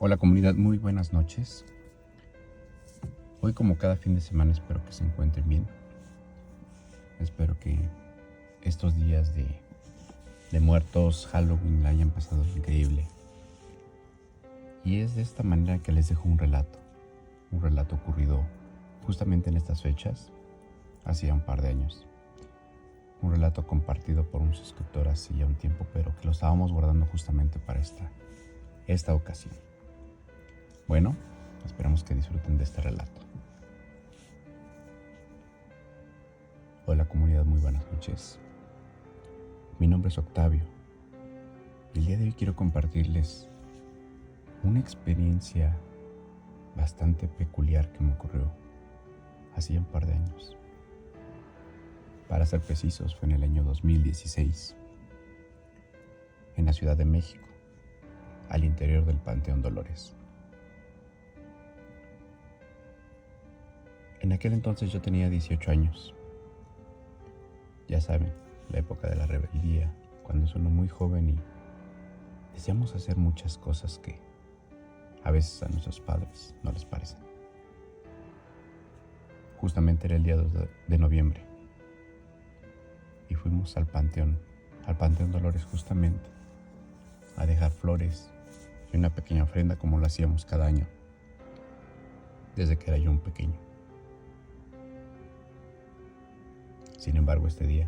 Hola comunidad, muy buenas noches. Hoy como cada fin de semana espero que se encuentren bien. Espero que estos días de muertos, Halloween, la hayan pasado increíble. Y es de esta manera que les dejo un relato ocurrido justamente en estas fechas, hacía un par de años. Un relato compartido por un suscriptor hace ya un tiempo, pero que lo estábamos guardando justamente para esta ocasión. Bueno, esperamos que disfruten de este relato. Hola comunidad, muy buenas noches. Mi nombre es Octavio y el día de hoy quiero compartirles una experiencia bastante peculiar que me ocurrió hace un par de años. Para ser precisos, fue en el año 2016, en la Ciudad de México, al interior del Panteón Dolores. En aquel entonces yo tenía 18 años. Ya saben, la época de la rebeldía, cuando es uno muy joven y deseamos hacer muchas cosas que a veces a nuestros padres no les parecen. Justamente era el día 2 de noviembre y fuimos al Panteón Dolores justamente a dejar flores y una pequeña ofrenda como lo hacíamos cada año, desde que era yo un pequeño. Sin embargo, este día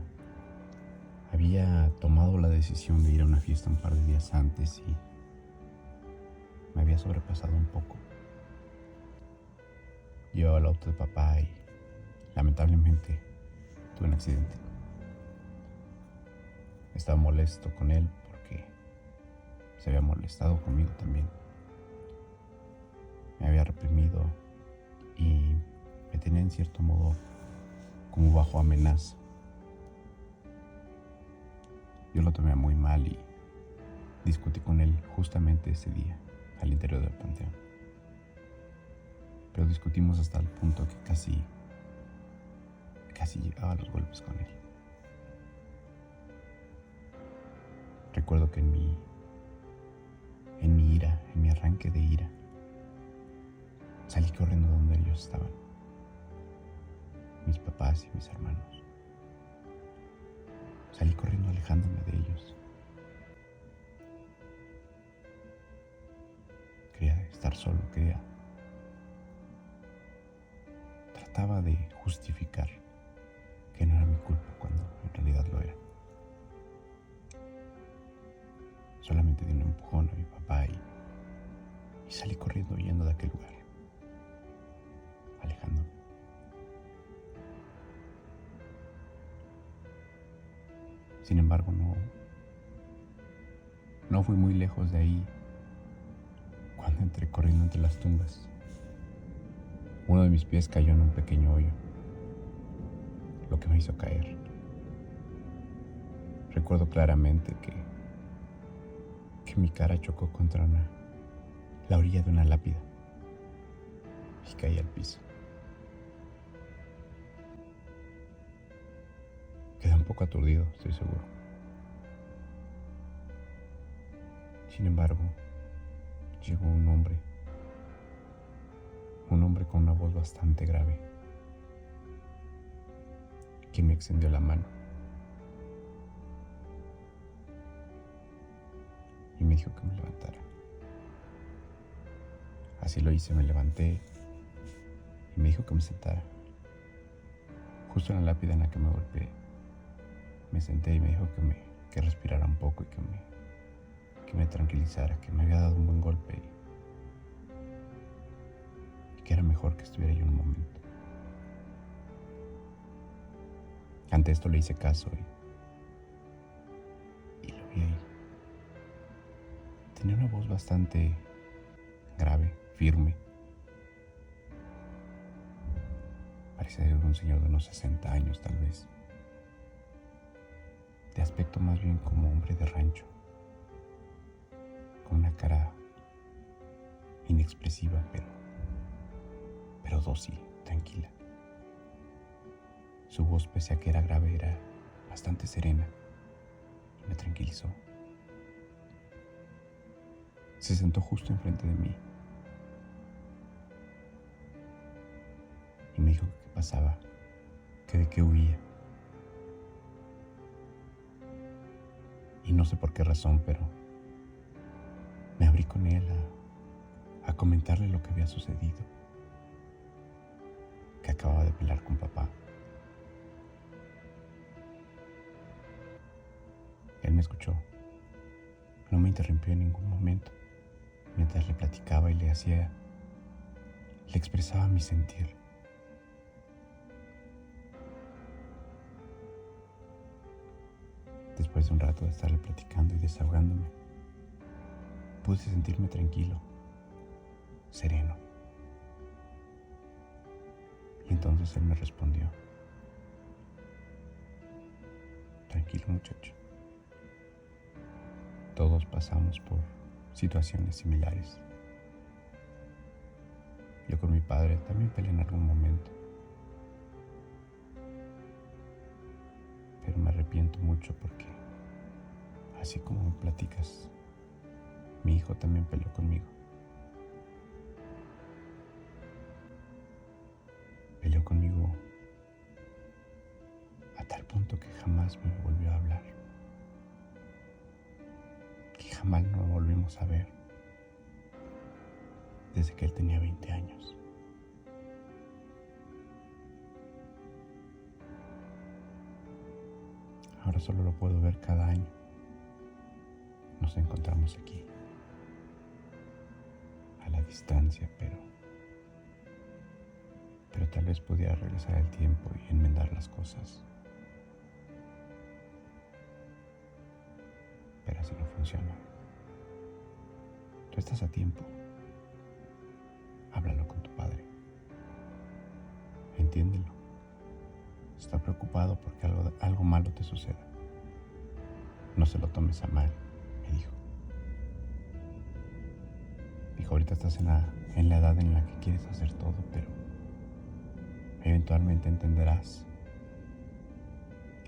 había tomado la decisión de ir a una fiesta un par de días antes y me había sobrepasado un poco. Llevaba el auto de papá y lamentablemente tuve un accidente. Estaba molesto con él porque se había molestado conmigo también. Me había reprimido y me tenía en cierto modo como bajo amenaza. Yo lo tomé muy mal y discutí con él justamente ese día al interior del panteón. Pero discutimos hasta el punto que casi llegaba a los golpes con él. Recuerdo que en mi ira, en mi arranque de ira, salí corriendo donde ellos estaban, mis papás y mis hermanos. Salí corriendo alejándome de ellos. Quería estar solo, trataba de justificar que no era mi culpa cuando en realidad lo era. Solamente di un empujón a mi papá y salí corriendo huyendo de aquel lugar, alejándome. Sin embargo, no fui muy lejos de ahí cuando entré corriendo entre las tumbas. Uno de mis pies cayó en un pequeño hoyo, lo que me hizo caer. Recuerdo claramente que mi cara chocó contra la orilla de una lápida y caí al piso. Quedé un poco aturdido, estoy seguro. Sin embargo, llegó un hombre con una voz bastante grave, quien me extendió la mano y me dijo que me levantara. Así lo hice, me levanté y me dijo que me sentara. Justo en la lápida en la que me golpeé, me senté y me dijo que respirara un poco y que me tranquilizara, que me había dado un buen golpe y que era mejor que estuviera yo un momento. Ante esto le hice caso y lo vi ahí. Tenía una voz bastante grave, firme. Parecía ser un señor de unos 60 años tal vez. De aspecto más bien como hombre de rancho. Con una cara inexpresiva, pero dócil, tranquila. Su voz, pese a que era grave, era bastante serena y me tranquilizó. Se sentó justo enfrente de mí dijo que qué pasaba, que de qué huía. Y no sé por qué razón, pero me abrí con él a comentarle lo que había sucedido, que acababa de pelear con papá. Él me escuchó, no me interrumpió en ningún momento, mientras le platicaba y le expresaba mi sentir. Después de un rato de estarle platicando y desahogándome, pude sentirme tranquilo, sereno. Y entonces él me respondió: tranquilo, muchacho. Todos pasamos por situaciones similares. Yo con mi padre también peleé en algún momento, pero me arrepiento mucho porque, así como me platicas, mi hijo también peleó conmigo. Peleó conmigo a tal punto que jamás me volvió a hablar, que jamás nos volvimos a ver desde que él tenía 20 años. Ahora solo lo puedo ver cada año. Nos encontramos aquí, a la distancia, pero tal vez pudiera regresar el tiempo y enmendar las cosas. Pero así no funciona. Tú estás a tiempo. Háblalo con tu padre. Entiéndelo. Está preocupado porque algo malo te suceda. No se lo tomes a mal, me dijo. Dijo, ahorita estás en la edad en la que quieres hacer todo, pero eventualmente entenderás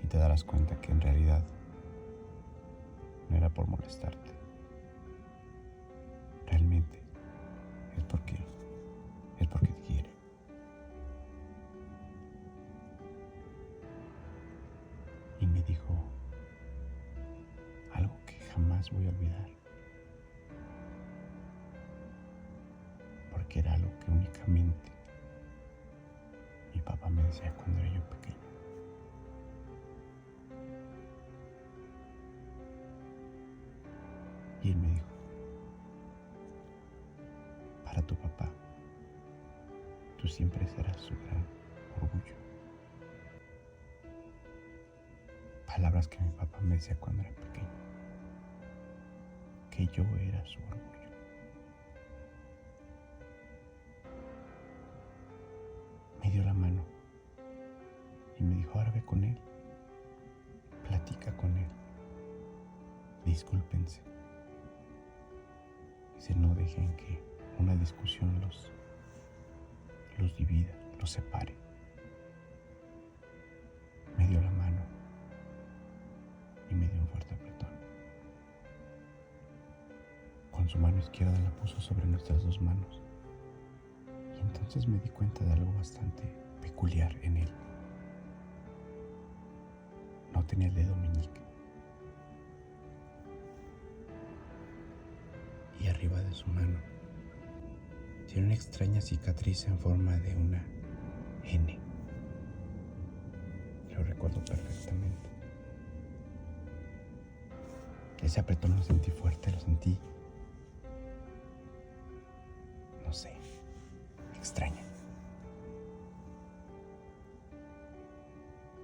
y te darás cuenta que en realidad no era por molestarte. Realmente es porque te quiere. Y me dijo algo que jamás voy a olvidar, porque era algo que únicamente mi papá me decía cuando era yo pequeño. Y él me dijo: para tu papá, tú siempre serás su gran orgullo. Palabras que mi papá me decía cuando era pequeño, que yo era su orgullo. Me dio la mano y me dijo: ahora ve con él, platica con él, discúlpense. Dice, no dejen que una discusión los divida, los separe. Me dio la mano y me dio un fuerte apretón. Con su mano izquierda la puso sobre nuestras dos manos. Y entonces me di cuenta de algo bastante peculiar en él. No tenía el dedo meñique. Y arriba de su mano tiene una extraña cicatriz en forma de una N. Lo recuerdo perfectamente. Ese apretón lo sentí fuerte, lo sentí, no sé, extraño.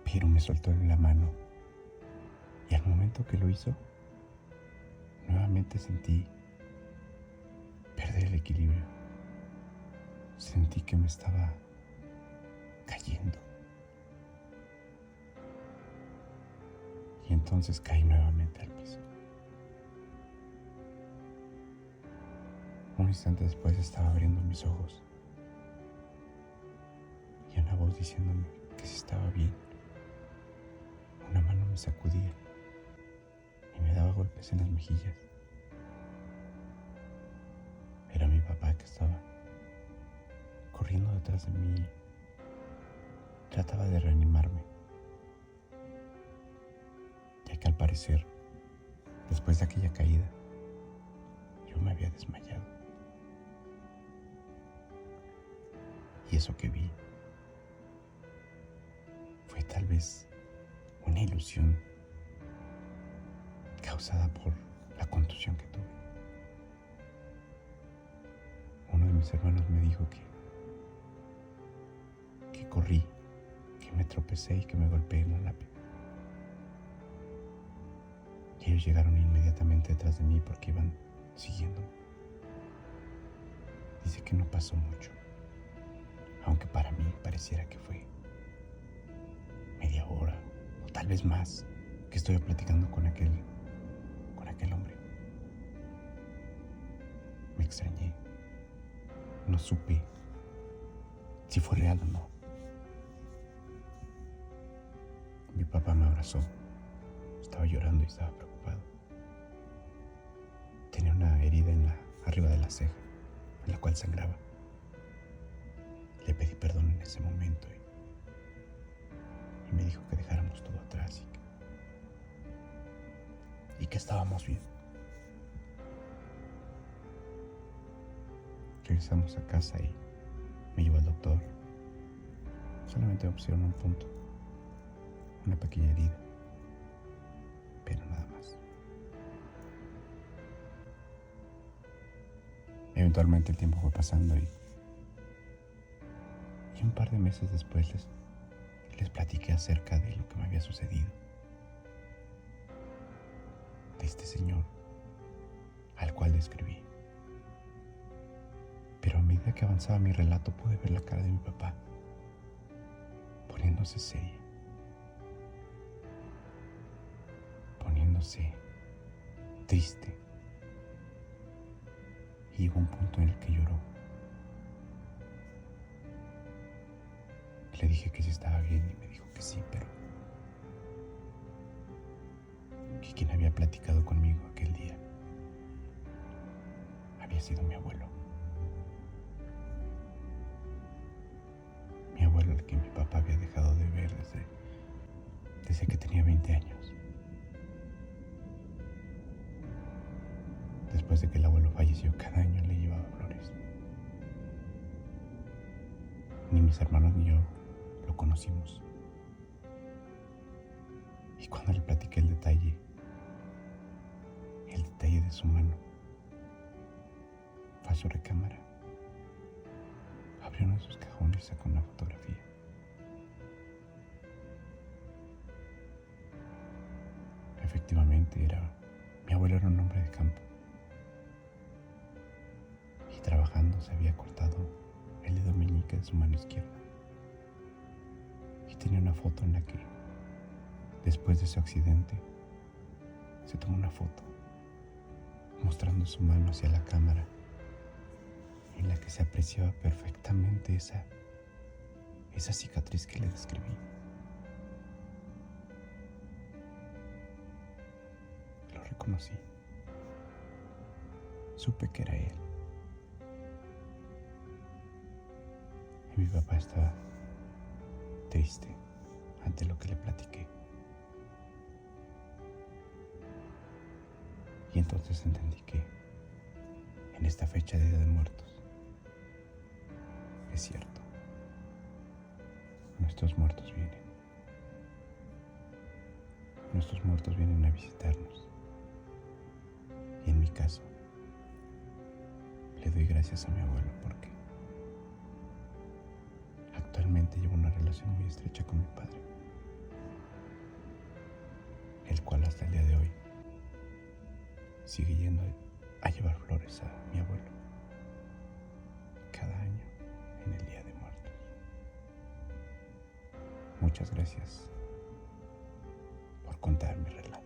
Pero me soltó en la mano y al momento que lo hizo, nuevamente sentí perder el equilibrio. Sentí que me estaba cayendo. Y entonces caí nuevamente al piso. Un instante después estaba abriendo mis ojos y una voz diciéndome que si estaba bien. Una mano me sacudía y me daba golpes en las mejillas. Era mi papá que estaba corriendo detrás de mí trataba de reanimarme, ya que al parecer, después de aquella caída, yo me había desmayado. Y eso que vi fue tal vez una ilusión causada por la contusión que tuve. Uno de mis hermanos me dijo que corrí, que me tropecé y que me golpeé en un lápiz. Y ellos llegaron inmediatamente detrás de mí porque iban siguiéndome. Dice que no pasó mucho, aunque para mí pareciera que fue media hora o tal vez más que estuve platicando con aquel hombre. Me extrañé, no supe si fue real o no. Mi papá me abrazó, estaba llorando y estaba preocupado. Tenía una herida arriba de la ceja, en la cual sangraba. Le pedí perdón en ese momento y me dijo que dejáramos todo atrás y que estábamos bien. Regresamos a casa y me llevó al doctor. Solamente me pusieron un punto, una pequeña herida, pero nada más. Eventualmente el tiempo fue pasando y un par de meses después les platiqué acerca de lo que me había sucedido, de este señor al cual describí. Pero a medida que avanzaba mi relato pude ver la cara de mi papá poniéndose seria, poniéndose triste, y llegó un punto en el que lloró. Le dije que sí estaba bien y me dijo que sí, pero que quien había platicado conmigo aquel día había sido mi abuelo. Mi abuelo, al que mi papá había dejado de ver desde que tenía 20 años. Después de que el abuelo falleció, cada año le llevaba flores. Ni mis hermanos ni yo lo conocimos. Y cuando le platiqué el detalle de su mano, fue a su recámara, abrió uno de sus cajones y sacó una fotografía. Efectivamente, mi abuelo era un hombre de campo y trabajando se había cortado el dedo meñique de su mano izquierda. Y tenía una foto en la que, después de su accidente, se tomó una foto mostrando su mano hacia la cámara, en la que se apreciaba perfectamente esa cicatriz que le describí. Lo reconocí. Supe que era él. Y mi papá estaba triste ante lo que le platiqué. Y entonces entendí que en esta fecha de Día de Muertos, es cierto, nuestros muertos vienen. Nuestros muertos vienen a visitarnos. Y en mi caso, le doy gracias a mi abuelo porque actualmente llevo una relación muy estrecha con mi padre, el cual hasta el día de hoy sigue yendo a llevar flores a mi abuelo cada año en el Día de Muertos. Muchas gracias por contar mi relato.